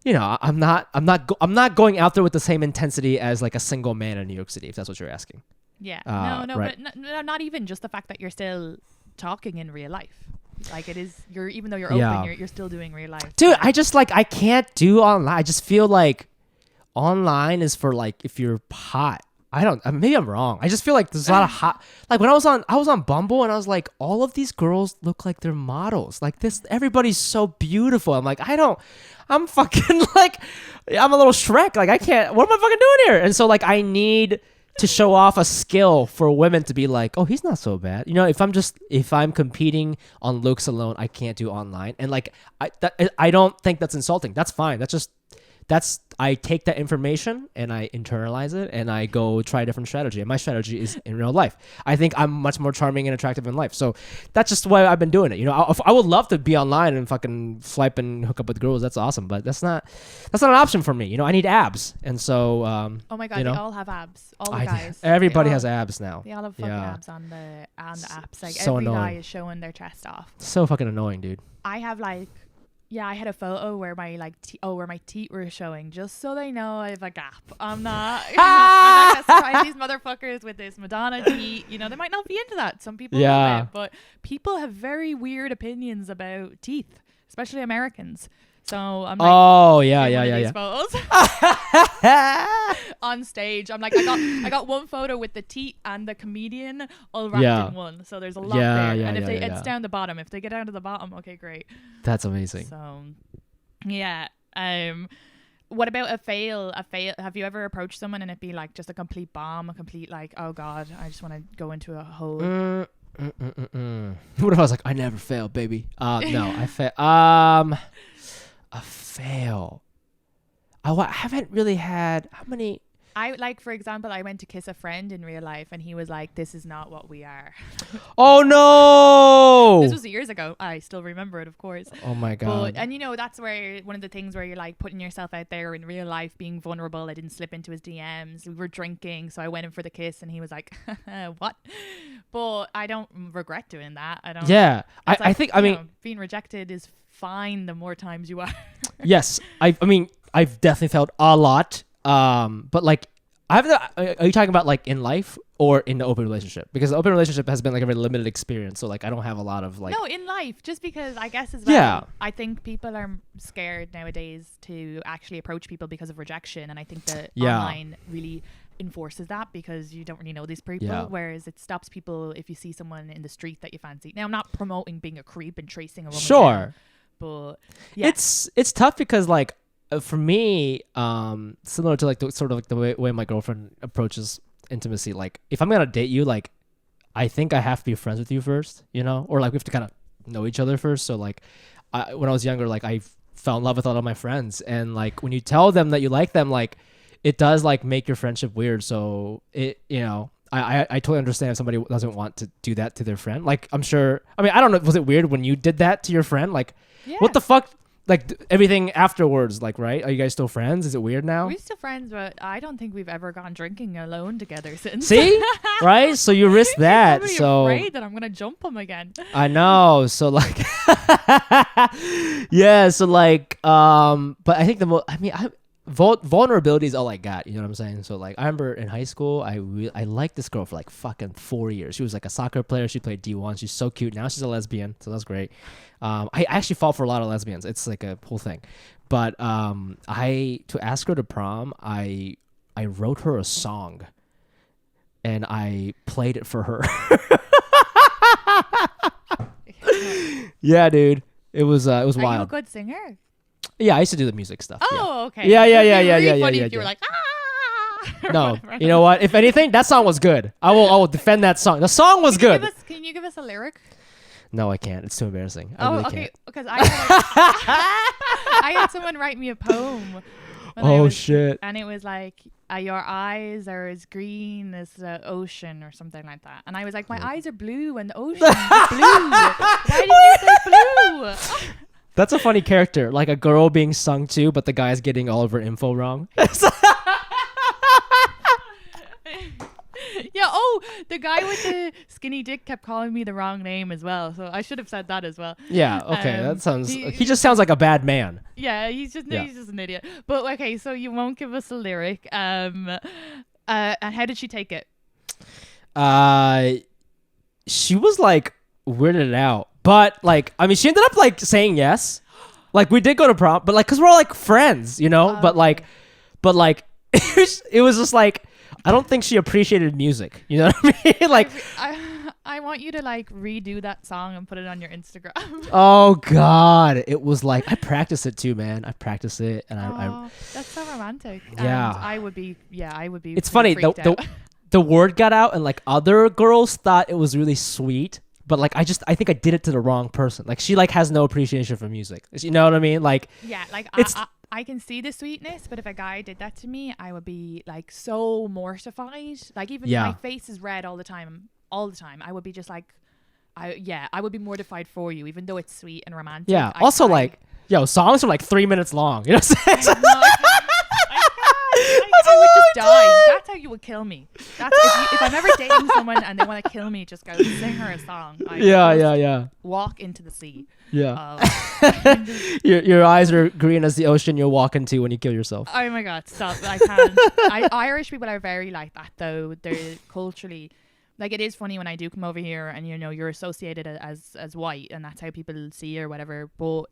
you know, I'm not going out there with the same intensity as like a single man in New York City, if that's what you're asking. Yeah. No, right. but not even just the fact that you're still talking in real life. Like it is, even though you're open, you're still doing real life. Dude, I just like, I can't do online. I just feel like online is for like, if you're hot. Maybe I'm wrong. I just feel like there's a lot of hot, like when I was on Bumble and I was like, all of these girls look like they're models. Like this, everybody's so beautiful. I'm like, I'm fucking like, I'm a little Shrek. Like I can't, what am I fucking doing here? And so like, I need to show off a skill for women to be like, oh, he's not so bad. You know, if I'm competing on looks alone, I can't do online. And like, I don't think that's insulting. That's fine. I take that information and I internalize it and I go try a different strategy. And my strategy is in real life. I think I'm much more charming and attractive in life. So that's just why I've been doing it. You know, I would love to be online and fucking swipe and hook up with girls. That's awesome. But that's not an option for me. You know, I need abs. And so, oh my God, you know, they all have abs. All the guys. Everybody has abs now. They all have fucking abs on the apps. Like so every annoying. guy is showing their chest off. So fucking annoying, dude. I have like, yeah, I had a photo where my where my teeth were showing, just so they know I have a gap. I'm not gonna surprise these motherfuckers with this Madonna teeth. You know, they might not be into that. Some people love it, but people have very weird opinions about teeth, especially Americans. So I'm like, oh yeah. These photos on stage. I'm like, I got one photo with the teeth and the comedian all wrapped in one. So there's a lot there. And if it's down the bottom, if they get down to the bottom, okay, great. That's amazing. So yeah. What about a fail? Have you ever approached someone and it be like just a complete bomb, a complete like, oh God, I just want to go into a hole? What if I was like, I never fail, baby? No, I fail. A fail. I haven't really had how many. I like, for example, I went to kiss a friend in real life and he was like, this is not what we are. Oh no. This was years ago. I still remember it, of course. Oh my God. And you know, that's where one of the things where you're like putting yourself out there in real life, being vulnerable. I didn't slip into his DMs. We were drinking, so I went in for the kiss and he was like, what? But I don't regret doing that. I don't. Yeah. I think, I mean, being rejected is fine the more times you are. Yes. I mean, I've definitely felt a lot. But like, are you talking about like in life or in the open relationship? Because the open relationship has been like a very limited experience. So like, I don't have a lot of like. No, in life, just because I guess as well. Yeah. I think people are scared nowadays to actually approach people because of rejection. And I think that online really enforces that because you don't really know these people, whereas it stops people if you see someone in the street that you fancy. Now, I'm not promoting being a creep and tracing a woman down, but yeah. It's tough because like for me, similar to like the way my girlfriend approaches intimacy, like if I'm gonna date you, like I think I have to be friends with you first, you know, or like we have to kind of know each other first. So like when I was younger, like I fell in love with a lot of my friends, and like when you tell them that you like them, like it does like make your friendship weird. So it, you know, I totally understand if somebody doesn't want to do that to their friend. Like, I'm sure. I mean, I don't know. Was it weird when you did that to your friend? Like, Yeah. what the fuck? Like everything afterwards. Like, right? Are you guys still friends? Is it weird now? We're still friends, but I don't think we've ever gone drinking alone together since. See, right? So you risk that. I'm So afraid that I'm gonna jump him again. I know. So like, yeah. So like, but I think vulnerability is all I got. You know what I'm saying? So like, I remember in high school, I liked this girl for like fucking 4 years. She was like a soccer player. She played D1. She's so cute. Now she's a lesbian, so that's great. I actually fall for a lot of lesbians. It's like a whole thing. But to ask her to prom, I wrote her a song, and I played it for her. Yeah, dude. It was wild. Are you a good singer? Yeah, I used to do the music stuff. Oh, okay. Yeah. It'd be really Yeah. funny if you were like, ah. or No, whatever. you know what? If anything, that song was good. I will defend that song. The song was good. Can you give us a lyric? No, I can't. It's too embarrassing. I really Okay. can't. Because I had someone write me a poem. Shit. And it was like, your eyes are as green as the ocean or something like that. And I was like, my eyes are blue and the ocean is blue. Why didn't you say blue? That's a funny character, like a girl being sung to, but the guy's getting all of her info wrong. Yeah. Oh, the guy with the skinny dick kept calling me the wrong name as well. So I should have said that as well. Yeah. Okay. That sounds. he He just sounds like a bad man. Yeah, he's just an idiot. But okay, so you won't give us a lyric. And how did she take it? She was like weirded out, but like, I mean, she ended up like saying yes. Like, we did go to prom, but like, cause we're all like friends, you know. But like, it was just like, I don't think she appreciated music. You know what I mean? Like, I want you to like redo that song and put it on your Instagram. oh God, it was like, I practice it too, man. I practice it, and I that's so romantic. Yeah. And I would be. It's funny. The word got out, and like other girls thought it was really sweet, but like I think I did it to the wrong person. Like, she like has no appreciation for music. You know what I mean? Like, yeah, like it's I can see the sweetness, but if a guy did that to me, I would be like so mortified. Like, even my face is red all the time. I would be just like, I would be mortified for you, even though it's sweet and romantic. yeah. Also, like, songs are like 3 minutes long. You know what I'm saying? I would just die. That's how you would kill me. That's if I'm ever dating someone and they want to kill me, just go sing her a song. Yeah. Walk into the sea. Yeah. Your eyes are green as the ocean you're walking to when you kill yourself. Oh my God, stop. I can't. Irish people are very like that, though. They're culturally, like, it is funny when I do come over here and, you know, you're associated as white and that's how people see you or whatever, but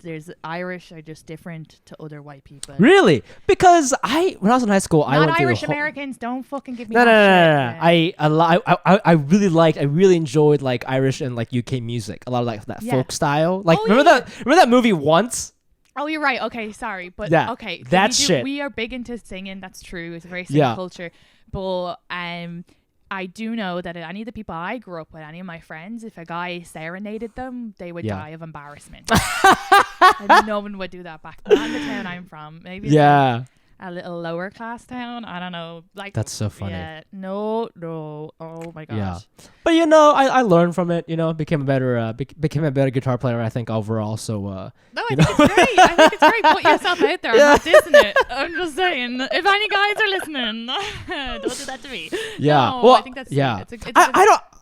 there's Irish are just different to other white people. Really? Because when I was in high school, I went through Irish Americans, don't fucking give me No. shit. I really enjoyed like Irish and like UK music. A lot of like that folk style. Like, remember that movie Once? Oh, you're right. Okay, sorry, but Yeah, okay, that shit. We are big into singing. That's true. It's a very singing culture. But I do know that any of the people I grew up with, any of my friends, if a guy serenaded them, they would die of embarrassment. And no one would do that back then. Not in the town I'm from. Maybe it's like a little lower class town. I don't know. Like, that's so funny. Yeah. No. Oh my gosh. Yeah. But you know, I learned from it. You know, became a better guitar player, I think, overall. So no, I think it's great. I think it's great. Put yourself out there. I'm not dissing it. I'm just saying, if any guys are listening, don't do that to me. Yeah. No, well, I think that's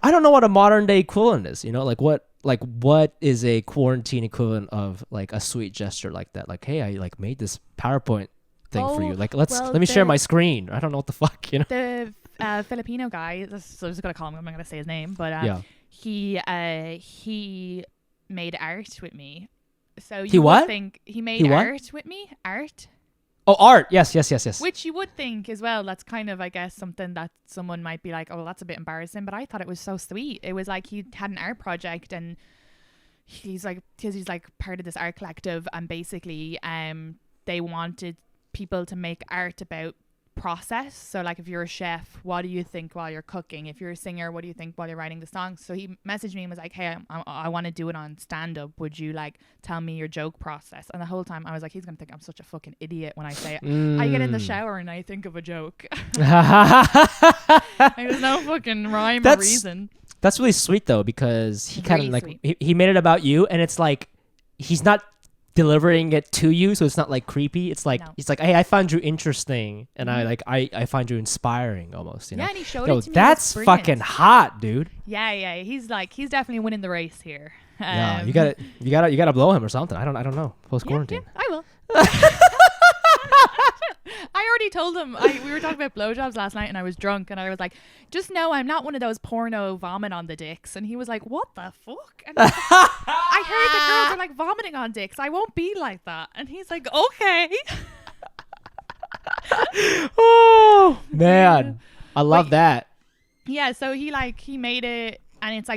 I don't know what a modern day equivalent is. You know, like what is a quarantine equivalent of like a sweet gesture like that? Like, hey, I like made this PowerPoint thing for you. Like, let me share my screen. I don't know what the fuck, you know. The Filipino guy, so I'm just gonna call him. I'm not gonna say his name, but he made art with me. So you would think he made art with me. Art. Oh, art. Yes. Which you would think as well. That's kind of, I guess, something that someone might be like, oh, that's a bit embarrassing. But I thought it was so sweet. It was like he had an art project and he's like part of this art collective, and basically they wanted people to make art about process. So like if you're a chef, what do you think while you're cooking? If you're a singer, what do you think while you're writing the songs? So he messaged me and was like, hey, I want to do it on stand up. Would you like tell me your joke process? And the whole time I was like, he's gonna think I'm such a fucking idiot when I say it. I get in the shower and I think of a joke. Like, there's no fucking rhyme or reason. That's really sweet though, because he kind of Really like he made it about you, and it's like he's not delivering it to you, so it's not like creepy. It's like he's like, hey, I found you interesting, and I find you inspiring almost, you know. Yeah, and he showed it to me. That's fucking hot, dude. Yeah, he's definitely winning the race here. Yeah, you gotta blow him or something. I don't know. Post quarantine. Yeah, I will. I already told him. We were talking about blowjobs last night, and I was drunk, and I was like, "Just know I'm not one of those porno vomit on the dicks." And he was like, "What the fuck?" And I heard the girls are like vomiting on dicks. I won't be like that. And he's like, "Okay." Oh man, I love that. Yeah, so he made it, and it's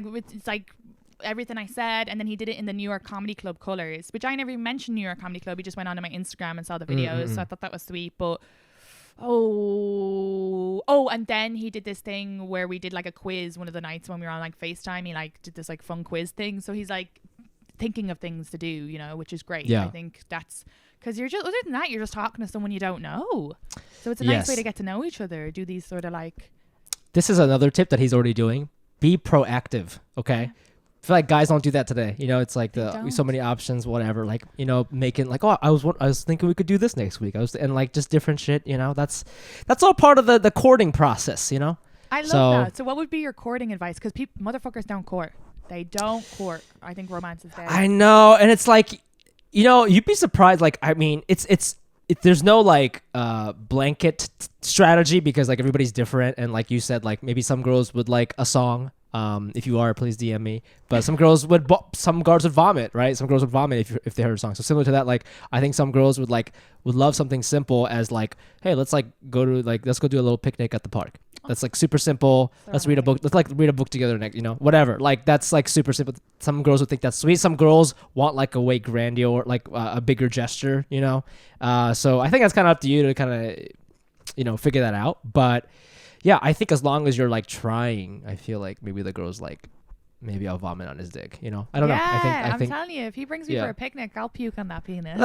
like everything I said, and then he did it in the New York Comedy Club colors, which I never even mentioned. New York Comedy Club. He just went onto my Instagram and saw the videos, so I thought that was sweet. But and then he did this thing where we did like a quiz one of the nights when we were on like FaceTime. He like did this like fun quiz thing, so he's like thinking of things to do, you know, which is great. I think that's because you're just, other than that, you're just talking to someone you don't know, so it's a nice way to get to know each other. Do these sort of like, this is another tip that he's already doing: be proactive. Okay. I feel like guys don't do that today. You know, it's like so many options, whatever. Like, you know, making like, oh, I was thinking we could do this next week. And like just different shit. You know, that's all part of the courting process. You know. I love that. So, what would be your courting advice? Because motherfuckers don't court. They don't court. I think romance is dead. I know, and it's like, you know, you'd be surprised. Like, I mean, there's no like blanket strategy, because like everybody's different, and like you said, like maybe some girls would like a song. If you are, please DM me. But some girls would vomit, right? Some girls would vomit if they heard a song. So similar to that, like I think some girls would love something simple as like, hey, let's go do a little picnic at the park. That's like super simple. So let's read a book. Let's like read a book together next, you know, whatever. Like that's like super simple. Some girls would think that's sweet. Some girls want like a way grandiose, like a bigger gesture, you know. So I think that's kind of up to you to kind of, you know, figure that out. But yeah, I think as long as you're like trying, I feel like maybe the girl's like, maybe I'll vomit on his dick. You know, I don't know. I think I'm telling you, if he brings me for a picnic, I'll puke on that penis.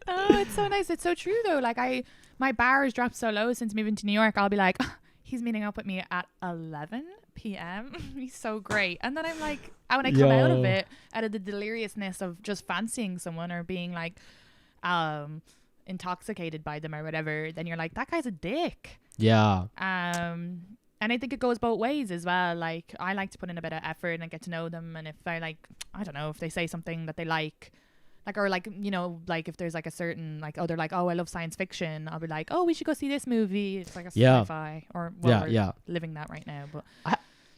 Oh, it's so nice. It's so true though. Like my bar has dropped so low since moving to New York. I'll be like, oh, he's meeting up with me at 11 p.m. He's so great. And then I'm like, when I come out of it, out of the deliriousness of just fancying someone or being like, intoxicated by them or whatever, then you're like, that guy's a dick. And I think it goes both ways as well. Like I like to put in a bit of effort and get to know them, and if they're like, I don't know, if they say something that they like or like, you know, like if there's like a certain like, oh, they're like, oh, I love science fiction, I'll be like, oh, we should go see this movie. It's like a sci-fi, or we're living that right now. But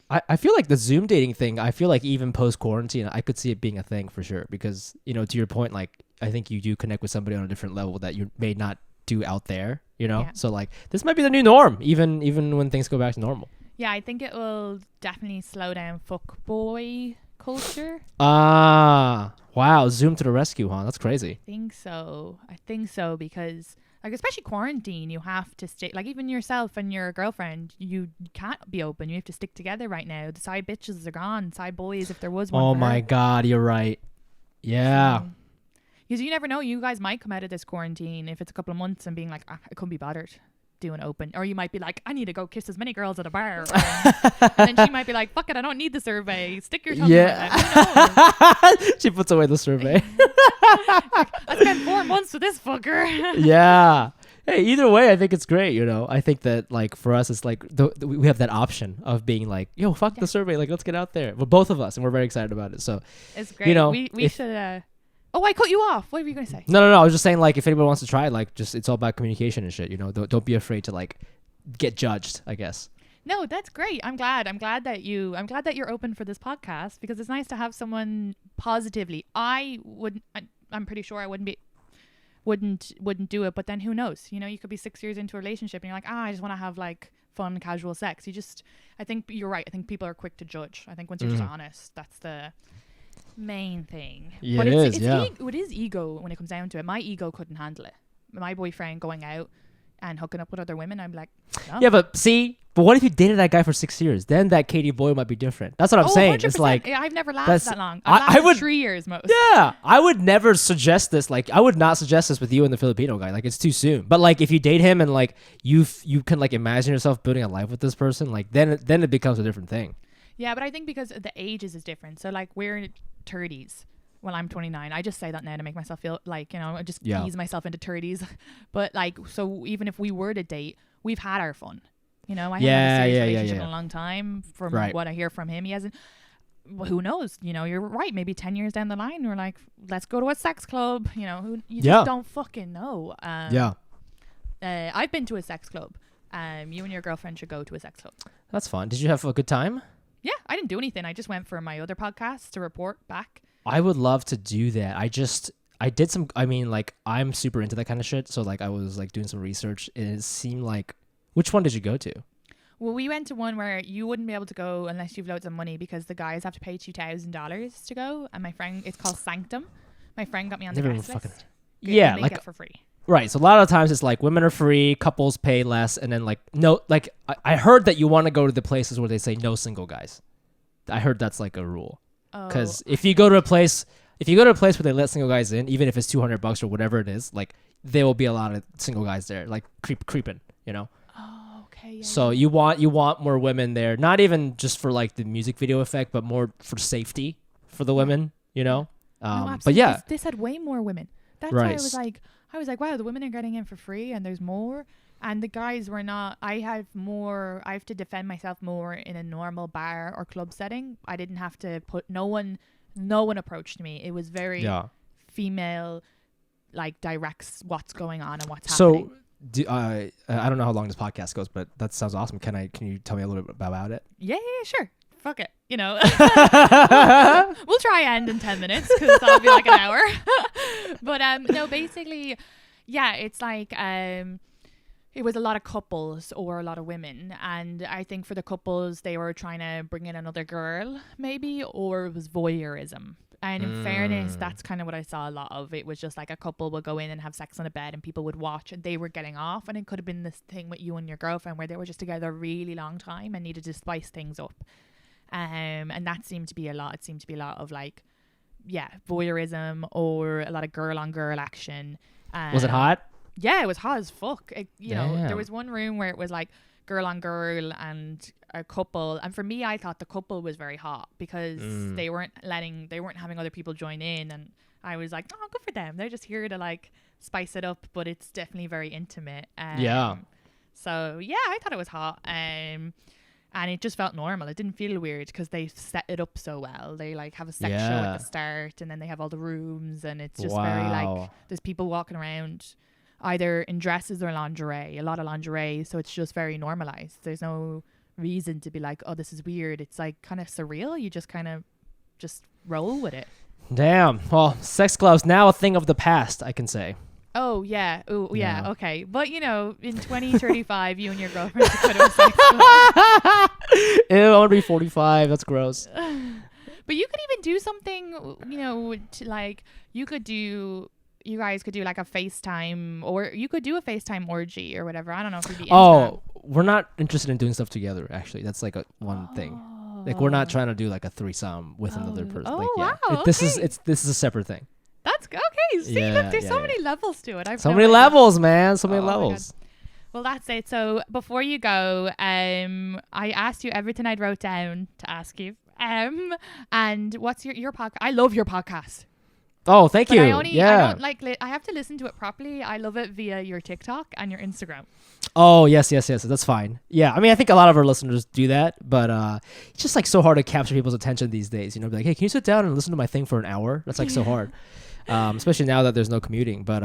I feel like the Zoom dating thing, I feel like even post quarantine, I could see it being a thing for sure, because, you know, to your point, like I think you do connect with somebody on a different level that you may not do out there, you know. So like this might be the new norm, even when things go back to normal. I think it will definitely slow down fuckboy culture. Wow, Zoom to the rescue, huh? That's crazy. I think so because like especially quarantine, you have to stay, like even yourself and your girlfriend, you can't be open. You have to stick together right now. The side bitches are gone. Side boys, if there was one. Oh my God, you're right. Yeah. Because you never know, you guys might come out of this quarantine if it's a couple of months and being like, I couldn't be bothered doing open, or you might be like, I need to go kiss as many girls at a bar, and then she might be like, fuck it, I don't need the survey, stick your tongue out. She puts away the survey. I spent 4 months with this fucker. Hey, either way, I think it's great, you know. I think that like for us, it's like we have that option of being like, yo, fuck the survey, like let's get out there. Well, both of us, and we're very excited about it. So it's great. You know, we should oh, I cut you off. What were you going to say? No. I was just saying, like, if anybody wants to try it, like, just it's all about communication and shit, you know? Don't be afraid to, like, get judged, I guess. No, that's great. I'm glad that you're open for this podcast, because it's nice to have someone positively. I'm pretty sure I wouldn't do it, but then who knows? You know, you could be 6 years into a relationship and you're like, I just want to have, like, fun, casual sex. I think you're right. I think people are quick to judge. I think once you're just honest, that's the main thing. Yeah, but it is ego when it comes down to it. My ego couldn't handle it. my boyfriend going out and hooking up with other women, I'd be like, no. Yeah, but what if you dated that guy for 6 years? Then that Katie Boyle might be different. That's what I'm saying. 100%. It's like, I've never lasted that long. I I've would- lasted 3 years most. yeah, I would never suggest this. Like, I would not suggest this with you and the Filipino guy. Like, it's too soon. But like, if you date him and like you can like imagine yourself building a life with this person, like then it becomes a different thing. Yeah, but I think because the ages is different. So like we're in 30s. Well, I'm 29. I just say that now to make myself feel like, I just ease myself into 30s. But like, so even if we were to date, we've had our fun. I haven't had a serious relationship in a long time. From what I hear from him, he hasn't. Well, who knows? You're right. Maybe 10 years down the line, we're like, let's go to a sex club. You just don't fucking know. I've been to a sex club. You and your girlfriend should go to a sex club. That's fun. Did you have a good time? Yeah, I didn't do anything. I just went for my other podcast to report back. I would love to do that. I did some, like, I'm super into that kind of shit. So like, I was like doing some research and it seemed like, which one did you go to? Well, we went to one where you wouldn't be able to go unless you've loads of money because the guys have to pay $2,000 to go. And my friend, it's called Sanctum. My friend got me on the guest list. Yeah, like it for free. Right. So a lot of times it's like women are free, couples pay less, and then like no, like I heard that you want to go to the places where they say no single guys. I heard that's like a rule. Because if you go to a place where they let single guys in, even if it's $200 or whatever it is, like there will be a lot of single guys there, like creeping. Oh, okay. Yeah, so you want more women there, not even just for like the music video effect, but more for safety for the women. No, but yeah, this had way more women. That's why I was like, wow, the women are getting in for free, and there's more. And the guys were not. I have to defend myself more in a normal bar or club setting. I didn't have to put no one approached me. It was very female, like directs what's going on and what's happening. So I don't know how long this podcast goes, but that sounds awesome. Can you tell me a little bit about it? Yeah, sure. Fuck it. We'll try end in 10 minutes because that'll be like an hour. But no, basically, yeah, it's like it was a lot of couples or a lot of women, and I think for the couples they were trying to bring in another girl maybe, or it was voyeurism. And in fairness, that's kind of what I saw a lot of. It was just like a couple would go in and have sex on a bed and people would watch and they were getting off. And it could have been this thing with you and your girlfriend where they were just together a really long time and needed to spice things up. And that seemed to be a lot. It seemed to be a lot of like, voyeurism or a lot of girl on girl action. Was it hot? Yeah, it was hot as fuck. There was one room where it was like girl on girl and a couple, and for me I thought the couple was very hot because they weren't having other people join in, and I was like, oh, good for them, they're just here to like spice it up, but it's definitely very intimate. So yeah, I thought it was hot, and it just felt normal. It didn't feel weird because they set it up so well. They like have a sex show at the start, and then they have all the rooms, and it's just very like there's people walking around either in dresses or lingerie, a lot of lingerie, so it's just very normalized. There's no reason to be like, oh, this is weird. It's like kind of surreal. You just kind of just roll with it. Damn. Well, sex clubs now a thing of the past, I can say. Oh yeah. Oh yeah. Okay. But in 2035 you and your girlfriend should go to a sex club. Ew, I want to be 45. That's gross. But you could even do something, to like you guys could do like a FaceTime, or you could do a FaceTime orgy or whatever. I don't know if you'd be into that. We're not interested in doing stuff together, actually. That's like one thing. Like we're not trying to do like a threesome with another person. Oh, like, yeah. wow. This is a separate thing. That's okay. See, look, there's so many levels to it. So many levels, man. So many levels. Well, that's it. So before you go, I asked you everything I'd wrote down to ask you. And what's your podcast? I love your podcast. Oh, thank you. I have to listen to it properly. I love it via your TikTok and your Instagram. Oh, yes. That's fine. Yeah. I mean, I think a lot of our listeners do that, but it's just like so hard to capture people's attention these days. Be like, hey, can you sit down and listen to my thing for an hour? That's like so hard. Especially now that there's no commuting. But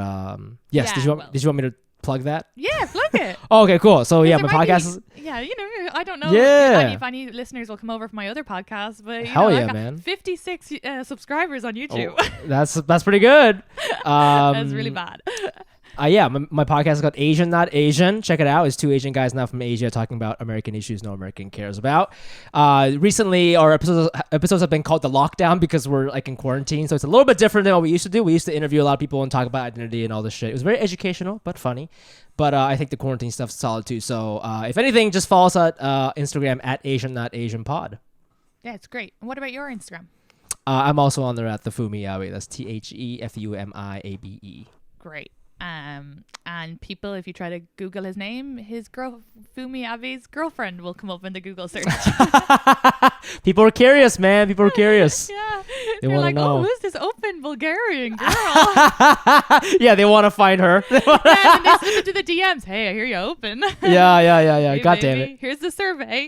yes, did you want me to plug that? Yeah, plug it. Oh, okay, cool. So yeah, my podcast is... Yeah, I don't know if any listeners will come over from my other podcast, but hell yeah, man. 56 subscribers on YouTube. Oh, that's pretty good. That's really bad. Yeah, my podcast is called Asian Not Asian. Check it out. It's two Asian guys not from Asia talking about American issues no American cares about. Recently, our episodes have been called The Lockdown because we're like in quarantine. So it's a little bit different than what we used to do. We used to interview a lot of people and talk about identity and all this shit. It was very educational, but funny. But I think the quarantine stuff's solid too. So if anything, just follow us at Instagram at Asian Not Asian Pod. Yeah, it's great. And what about your Instagram? I'm also on there at the Fumi Abe. That's TheFumiAbe. Great. And people, if you try to Google his name, his girl Fumi Abe's girlfriend will come up in the Google search. People are curious, man. People are curious. Yeah, they they're want to like, know. oh, who's this open Bulgarian girl? Yeah, they want to find her. Yeah, and they slip into the DMs. Hey, I hear you open. Yeah. Hey, God damn baby, it. here's the survey.